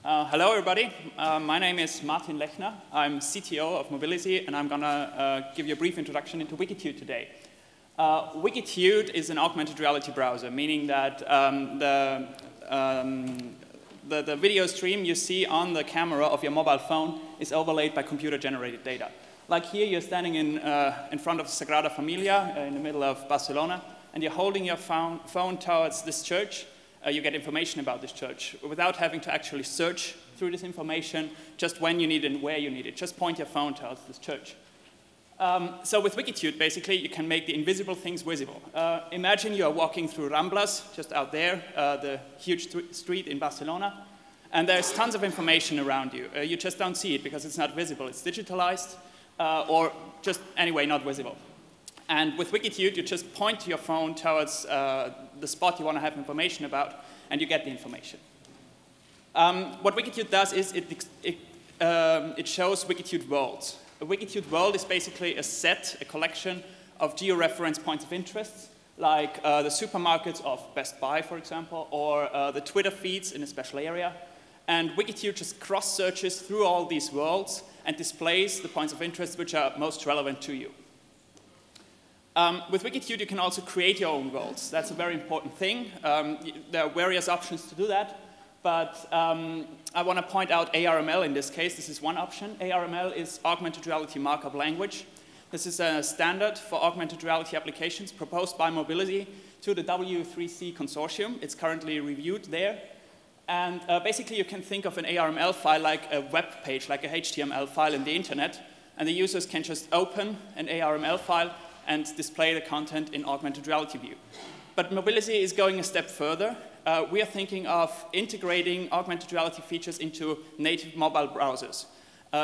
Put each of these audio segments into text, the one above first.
Hello, everybody. My name is Martin Lechner. I'm CTO of Mobilizy, and I'm going to give you a brief introduction into Wikitude today. Wikitude is an augmented reality browser, meaning that the video stream you see on the camera of your mobile phone is overlaid by computer-generated data. Like here, you're standing in front of Sagrada Familia in the middle of Barcelona, and you're holding your phone towards this church. You get information about this church without having to actually search through this information, just when you need it and where you need it. Just point your phone towards this church. So with Wikitude, basically, you can make the invisible things visible. Imagine you are walking through Ramblas, just out there, the huge street in Barcelona, and there's tons of information around you. You just don't see it because it's not visible. It's digitalized, or just anyway not visible. And with Wikitude, you just point your phone towards the spot you want to have information about, and you get the information. What Wikitude does is it shows Wikitude worlds. A Wikitude world is basically a collection of georeference points of interest, like the supermarkets of Best Buy, for example, or the Twitter feeds in a special area. And Wikitude just cross-searches through all these worlds and displays the points of interest which are most relevant to you. With Wikitude, you can also create your own worlds. That's a very important thing. There are various options to do that, but I want to point out ARML in this case. This is one option. ARML is Augmented Reality Markup Language. This is a standard for augmented reality applications proposed by Mobilizy to the W3C consortium. It's currently reviewed there. And basically, you can think of an ARML file like a web page, like a HTML file in the internet, and the users can just open an ARML file and display the content in augmented reality view. But Mobilizy is going a step further. We are thinking of integrating augmented reality features into native mobile browsers.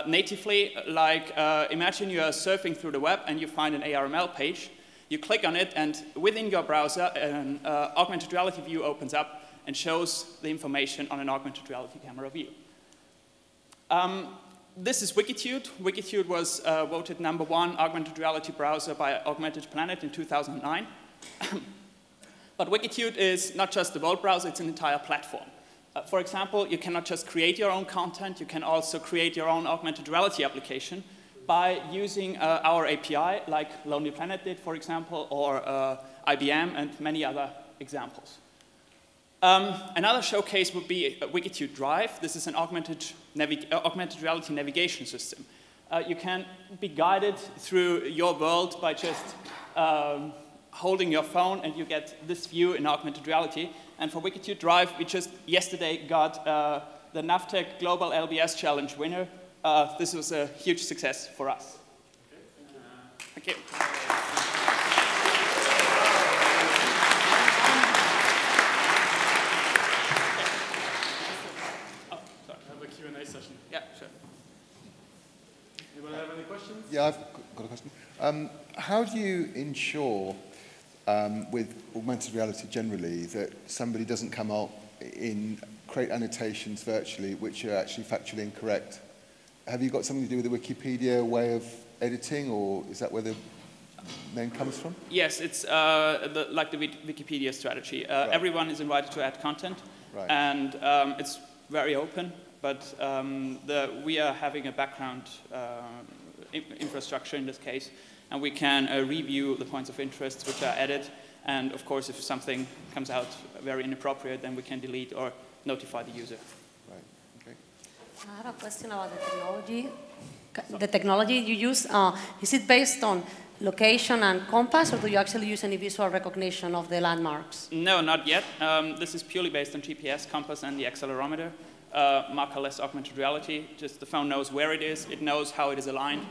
Natively, like imagine you are surfing through the web and you find an ARML page. You click on it, and within your browser, an augmented reality view opens up and shows the information on an augmented reality camera view. This is Wikitude. Wikitude was voted #1 augmented reality browser by Augmented Planet in 2009. But Wikitude is not just a world browser, it's an entire platform. For example, you cannot just create your own content, you can also create your own augmented reality application by using our API, like Lonely Planet did, for example, or IBM, and many other examples. Another showcase would be Wikitude Drive. This is an augmented reality navigation system. You can be guided through your world by just holding your phone, and you get this view in augmented reality. And for Wikitude Drive, we just yesterday got the NAVTech Global LBS Challenge winner. This was a huge success for us. Thank you. Yeah, sure. Anyone have any questions? Yeah, I've got a question. How do you ensure, with augmented reality generally, that somebody doesn't come out and create annotations virtually which are actually factually incorrect? Have you got something to do with the Wikipedia way of editing, or is that where the name comes from? Yes, it's like the Wikipedia strategy. Right. Everyone is invited to add content, right. And it's very open. But we are having a background infrastructure in this case, and we can review the points of interest which are added. And of course, if something comes out very inappropriate, then we can delete or notify the user. Right. Okay. I have a question about the technology. The technology you use, is it based on location and compass, or do you actually use any visual recognition of the landmarks? No, not yet. This is purely based on GPS, compass, and the accelerometer. Markerless augmented reality. Just the phone knows where it is, it knows how it is aligned,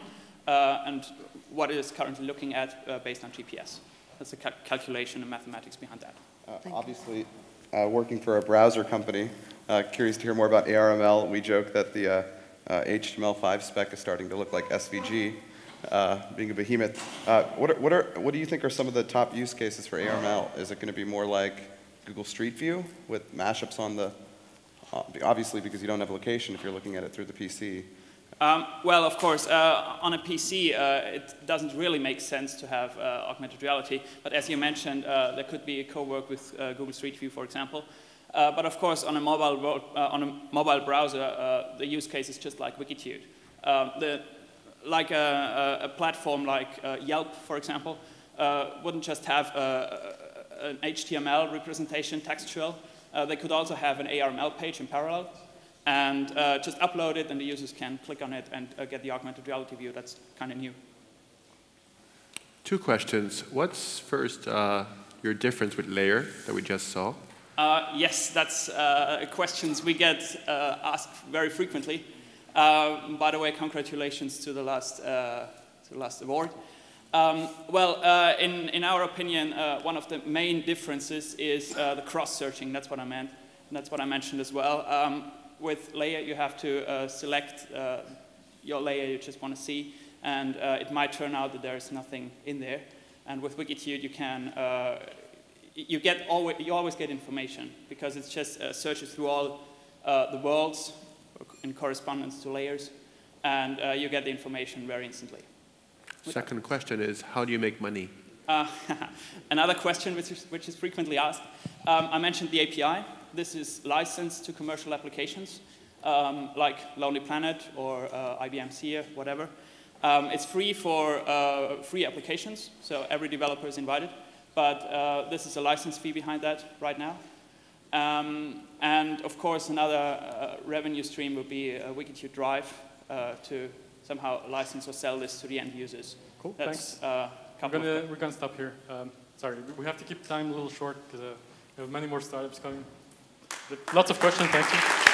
and what it is currently looking at based on GPS. That's the calculation and mathematics behind that. Obviously, working for a browser company, curious to hear more about ARML. We joke that the HTML5 spec is starting to look like SVG, being a behemoth. What do you think are some of the top use cases for ARML? Is it going to be more like Google Street View with mashups on the obviously because you don't have location if you're looking at it through the PC. Well, of course, on a PC, it doesn't really make sense to have augmented reality. But as you mentioned, there could be a co-work with Google Street View, for example. But of course, on a mobile browser, the use case is just like Wikitude. Like a platform like Yelp, for example, wouldn't just have an HTML representation, textual. They could also have an ARML page in parallel, and just upload it, and the users can click on it and get the augmented reality view. That's kind of new. 2 questions. What's first your difference with Layer that we just saw? Yes, that's questions we get asked very frequently. By the way, congratulations to the last award. Well, in our opinion, one of the main differences is the cross-searching. That's what I meant, and that's what I mentioned as well. With Layer, you have to select your layer you just want to see, and it might turn out that there is nothing in there. And with Wikitude, you can you always get information, because it's just searches through all the worlds in correspondence to layers, and you get the information very instantly. Second question is, how do you make money? Another question which is frequently asked. I mentioned the API. This is licensed to commercial applications, like Lonely Planet or IBM Seer, whatever. It's free for free applications, so every developer is invited. But this is a license fee behind that right now. And of course, another revenue stream would be a Wikitude Drive to somehow license or sell this to the end users. Cool, That's thanks. We're gonna stop here. Sorry, we have to keep time a little short because we have many more startups coming. Lots of questions, thank you.